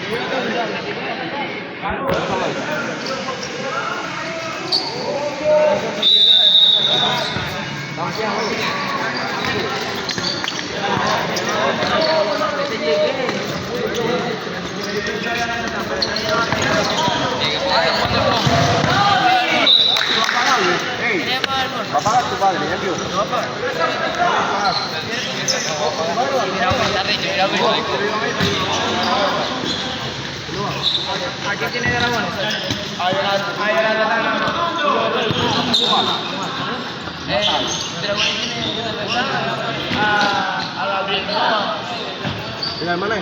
Va a pagar tu padre, ya tío. No va a pagar. Aquí tiene dragones. Ahí a la Mira, hermana,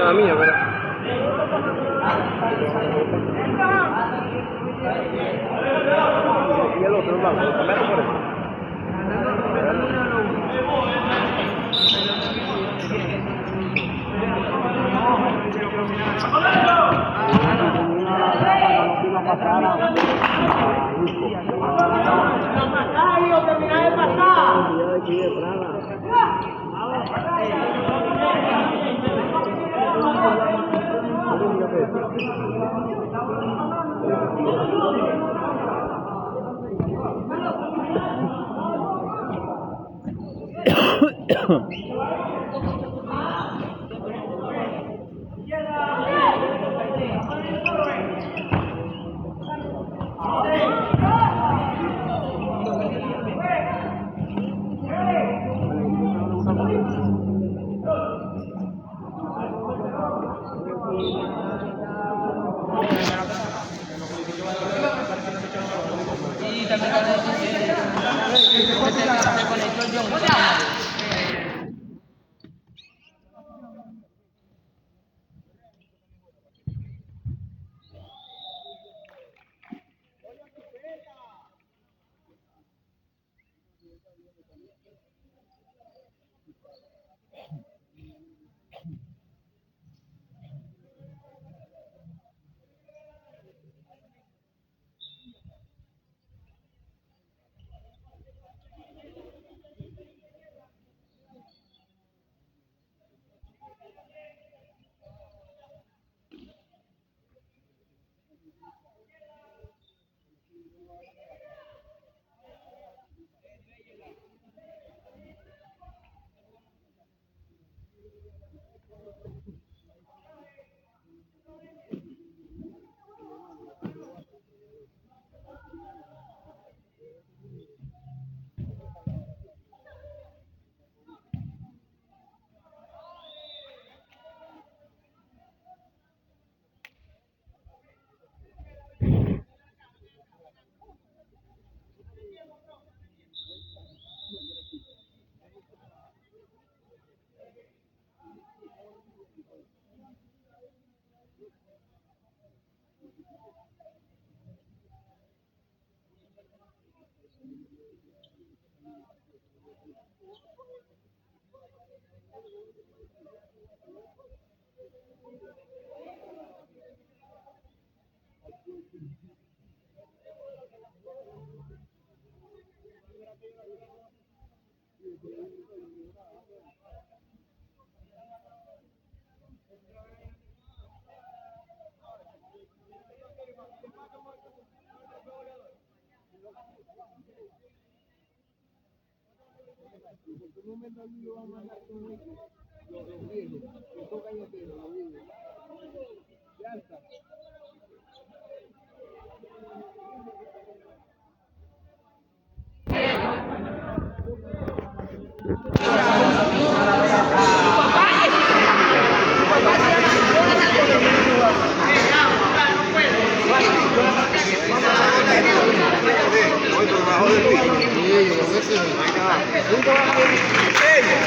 la mía, ¿verdad? Y el otro, vamos, cambiar por eso.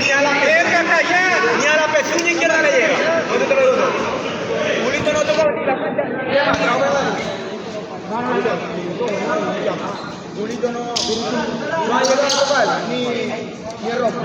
Ni a la verga hasta allá, ni a la pezuña izquierda le llega. ¿Dónde te lo digo? Julito no tocó ni la cuenta. Julito no ha llegado a tocar ni ropa.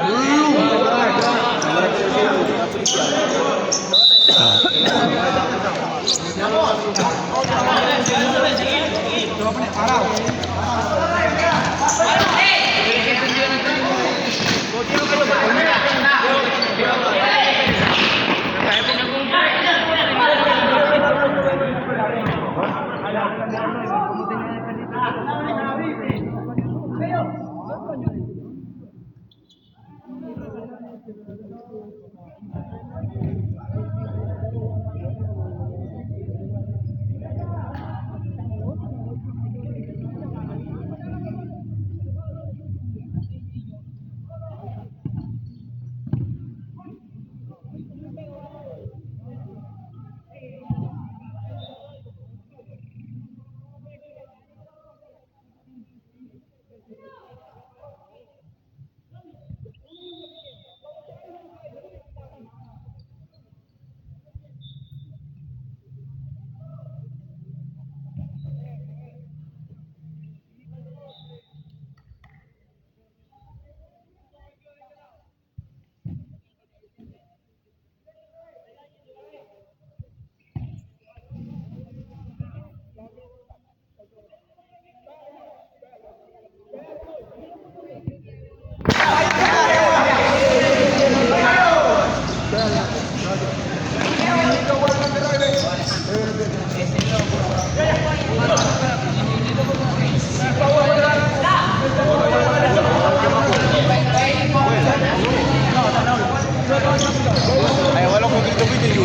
Ayo, walau kau gitu dulu,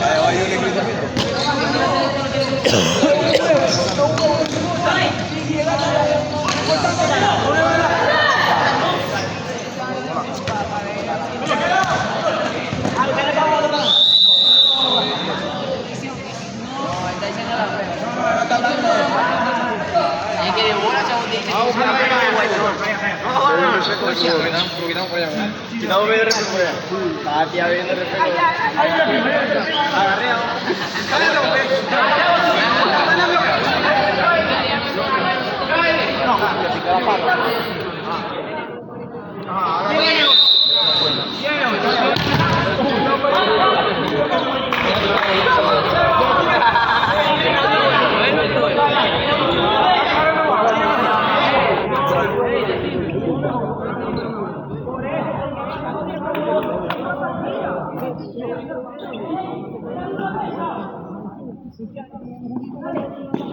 ayo, ayo, gitu. Kita mau bayar itu ya. Tadi ada yang refero. Agarre.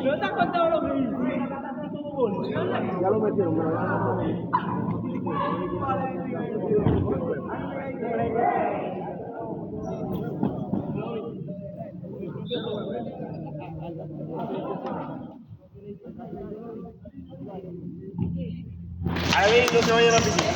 ¿No te has contado lo que hice? Ya lo metieron, ahí no se vaya a la piscina.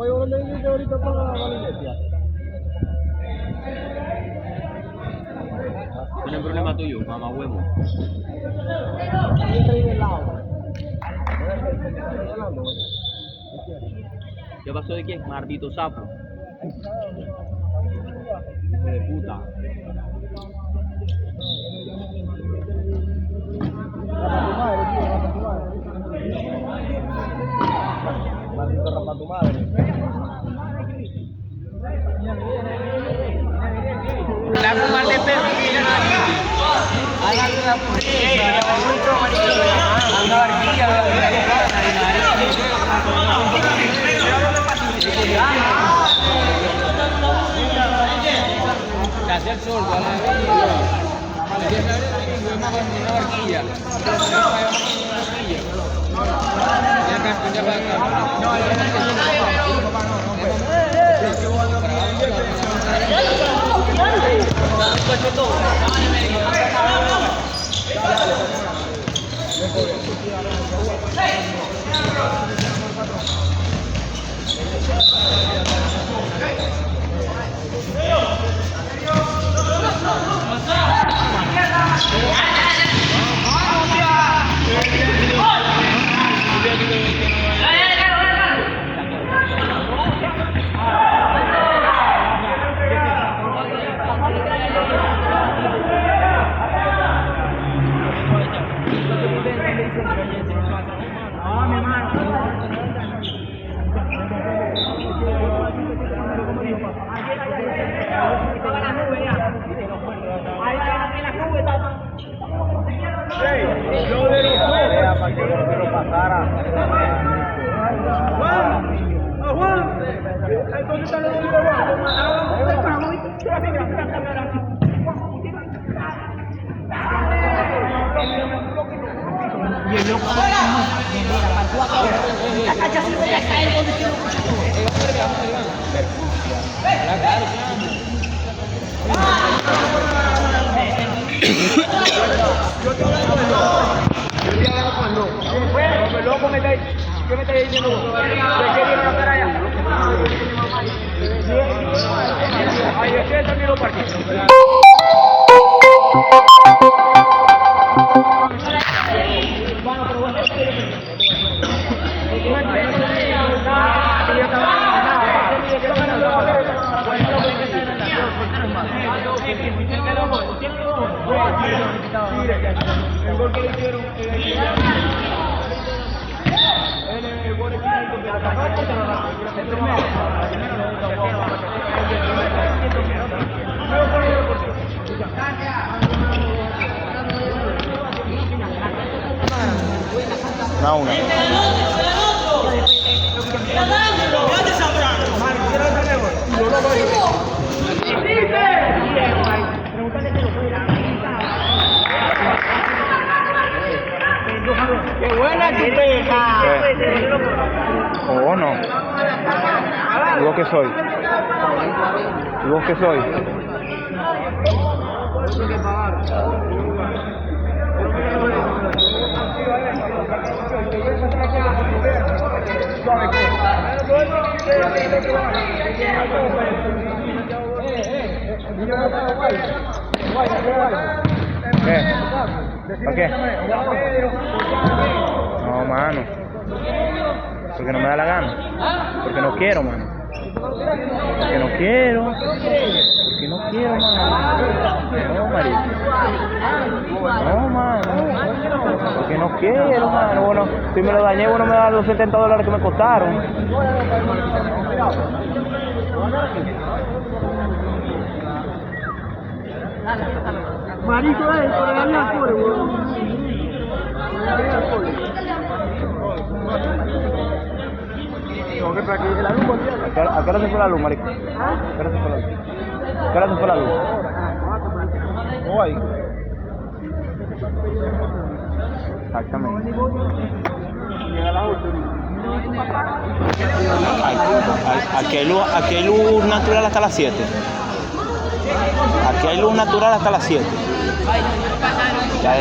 puedo vender ahorita para la iglesia. No es problema tuyo, mamá huevo. ¿Qué pasó de quién? Maldito sapo. Hijo de puta. Para tu madre. La fumar de perro. Hacer sol, una barquilla. ¿Qué me está diciendo? ¿De qué viene la cara allá? Ahí ustedes también lo partieron. El gol que le hicieron una. ¡Qué buena chupeta! ¿O no? ¿Y vos qué soy? ¿Y vos qué soy? ¿Qué? ¿Para qué? No, mano. Porque no me da la gana. Porque no quiero, mano. Porque no quiero. Porque no quiero, mano. No, marico. No, mano. Porque no quiero, mano. Bueno, si me lo dañé, bueno, me da los $70 que me costaron. Marico, por darle al cole, weón. No, que para que la luz volviera. ¿A qué hora se fue la luz, marico? ¿A qué hora se fue la luz? ¿A qué hora se fue la luz? Hoy. Exactamente. Aquí hay luz natural hasta las 7. Aquí hay luz natural hasta las 7. Ya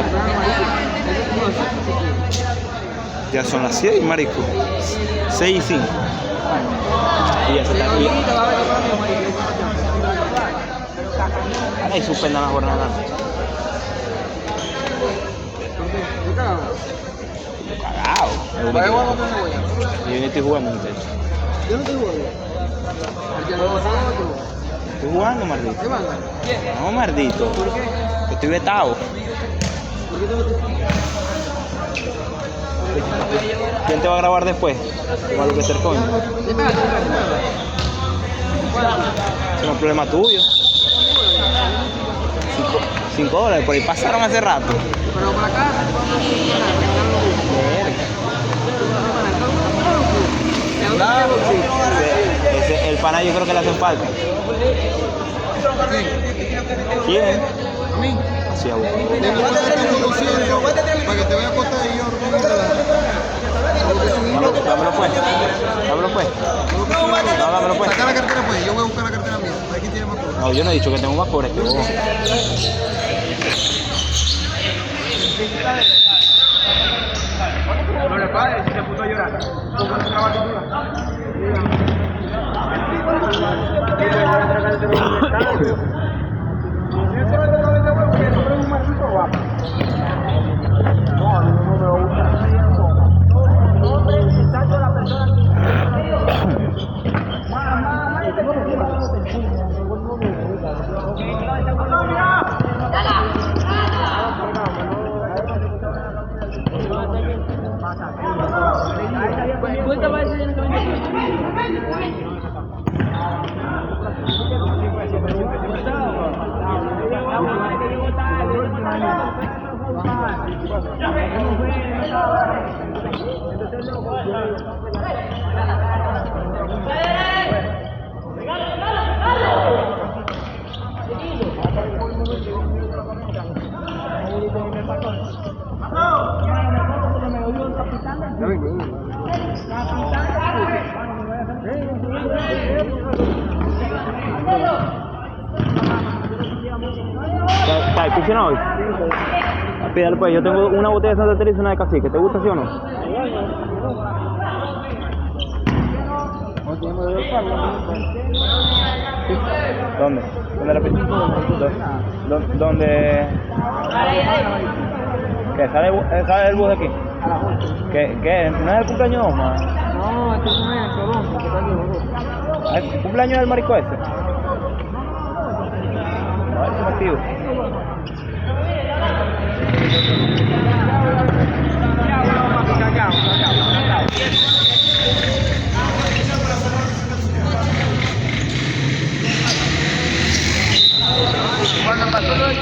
Ya son las 6, marico. 6 y 5. Y ya se está aquí. Ahora y suspenda la jornada. Cagado. Yo ni estoy jugando, muchachos. Yo no estoy jugando. Porque no pasa nada tú. Estoy jugando, maldito. ¿Qué manda? No, maldito. ¿Por qué? Estoy vetado. ¿Por qué te metes? ¿Quién te va a grabar después? Como lo que ser coño. Es un problema tuyo. $5, por ahí pasaron hace rato. Pero por acá. El pana yo creo que le hacen falta. ¿Quién? A mí. Sí, abuelo. Para que te vaya a costar y yo. Dámelo pues. Dámelo pues. No, dámelo pues. Saca la cartera pues, yo voy a buscar la cartera mía. Aquí tiene más cosas. No, yo no he dicho que tengo más pobres que vos. No le pares, si se puso a llorar. ¿Está piscina hoy? Pídale pues, yo tengo una botella de Santa Teresa y una de Cacique. ¿Te gusta, sí o no? ¿Dónde? ¿Dónde la piscina? ¿Dónde? ¿Qué? ¿Sale el bus de aquí? ¿Qué? ¿No es el cumpleaños de Osma? No, este no es, perdón, porque está aquí. ¿El cumpleaños del marico ese? A ver si me activo. Cuando pasó lo de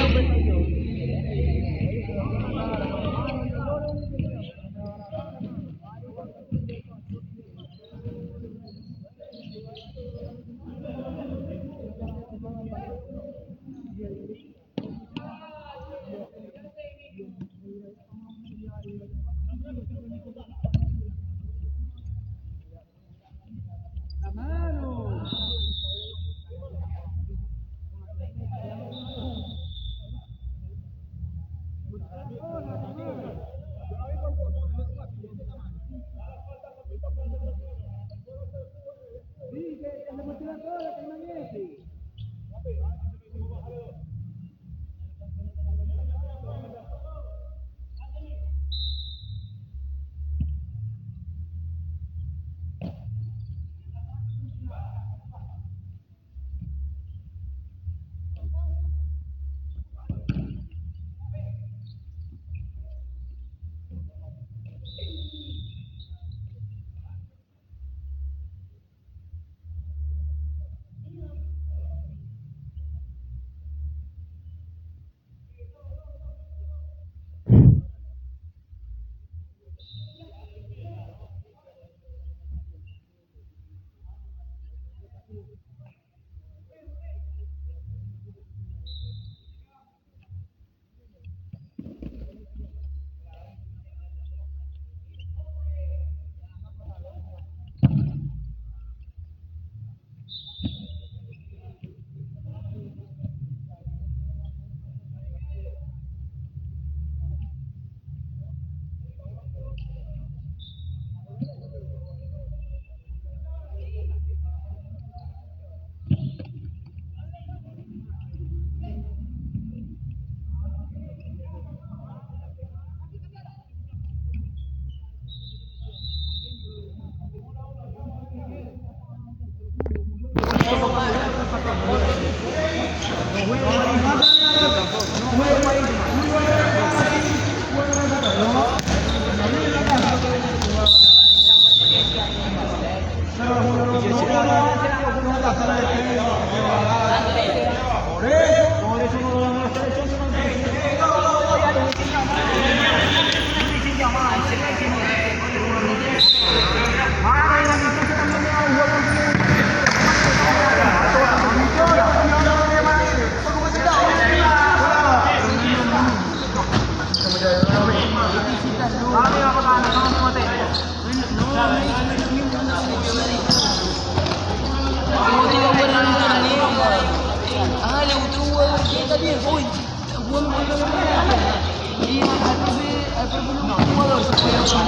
¿Quién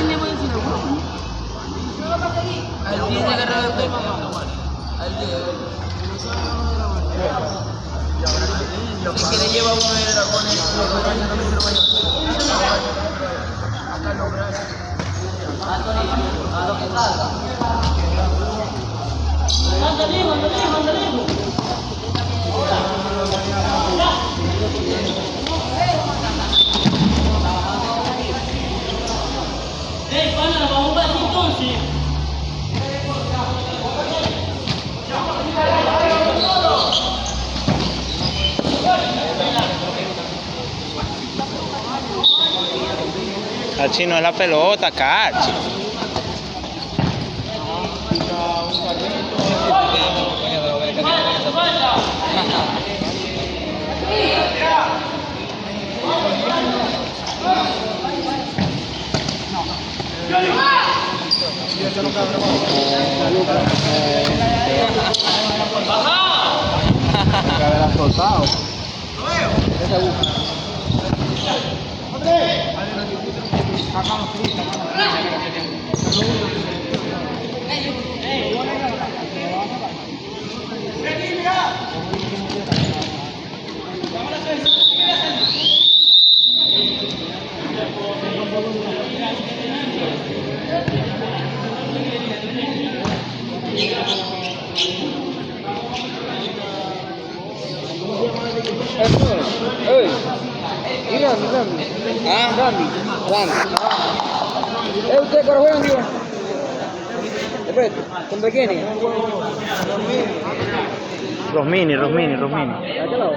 le va a decir algo? Al 10 de agarrar el tema, al 10. Si quiere lleva uno de dragones, acá los brazos. Cachi, no es la pelota, Cachi. ¿Usted corre juegan, tío? Después, ¿contra quién es? Rosmini. ¿A qué lado?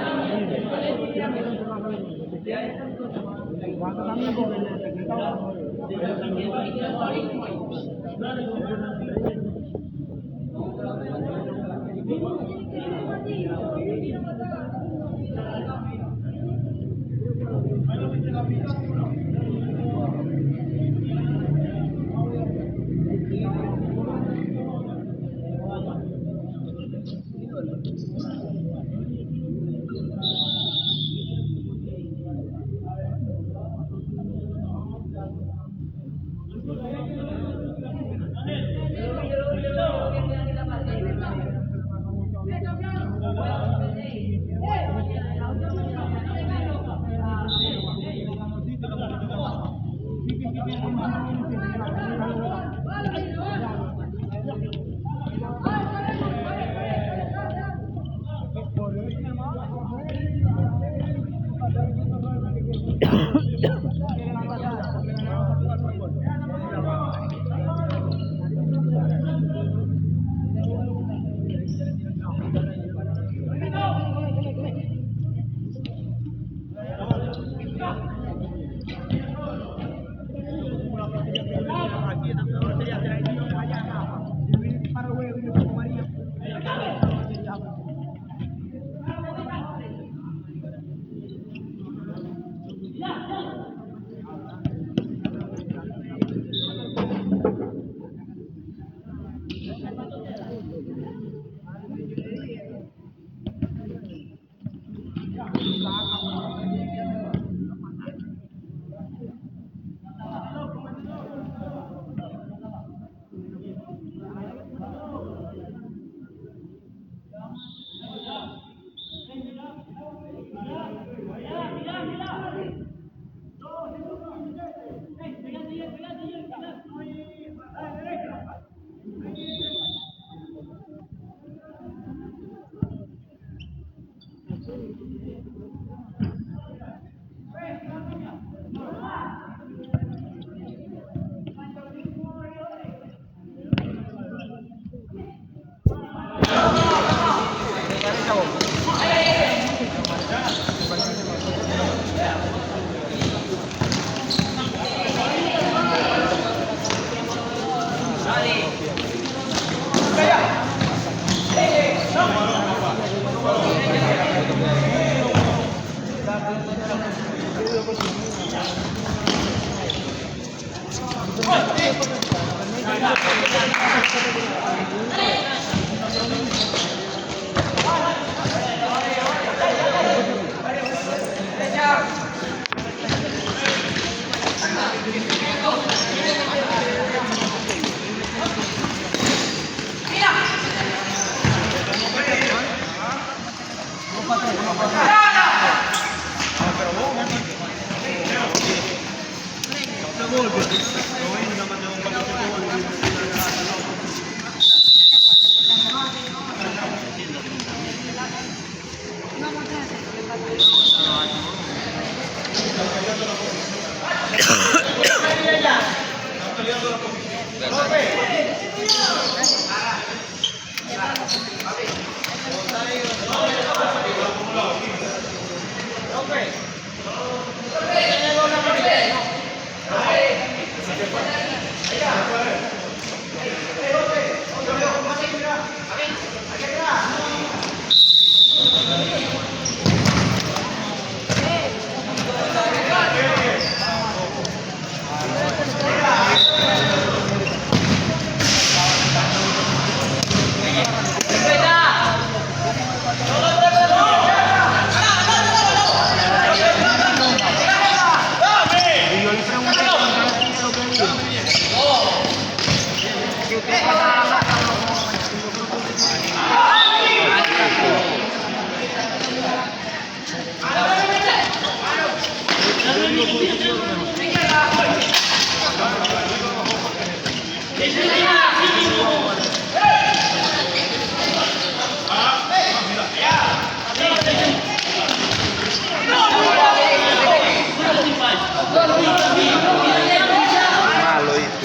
Malo hizo.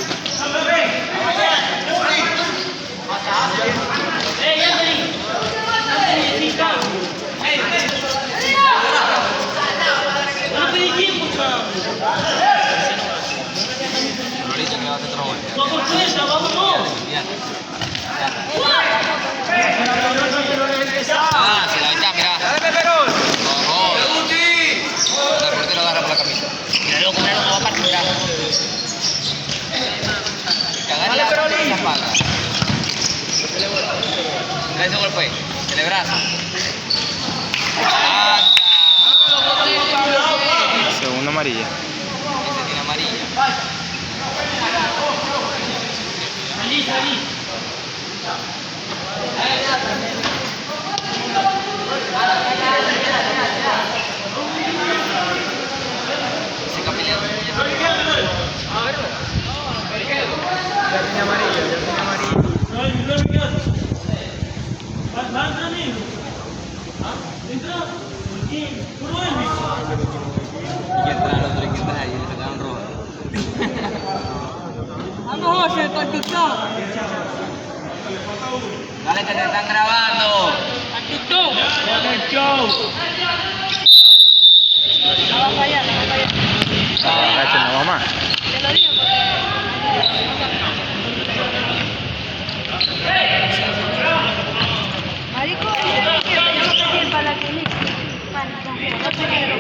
Ahorita que va a hacer otra vuelta. Ah, se la echa, mira. Ojo. El portero agarra por la camisa. Mira, loco, va a partir. Que agarre la pata. Mira ese golpe. Celebrazo. Segunda amarilla. Ese tiene amarilla. Ese capilero. Ya tenía amarillo, ya tenía amarillo. Y entra el otro que entra ahí y le sacaron rojo. Vamos, José, con tu top. Dale que te están grabando. Con tu top. No va a fallar, no va a fallar. Cacho, no va más. Te lo digo Marico, yo no sé quién para la que no sé quién lo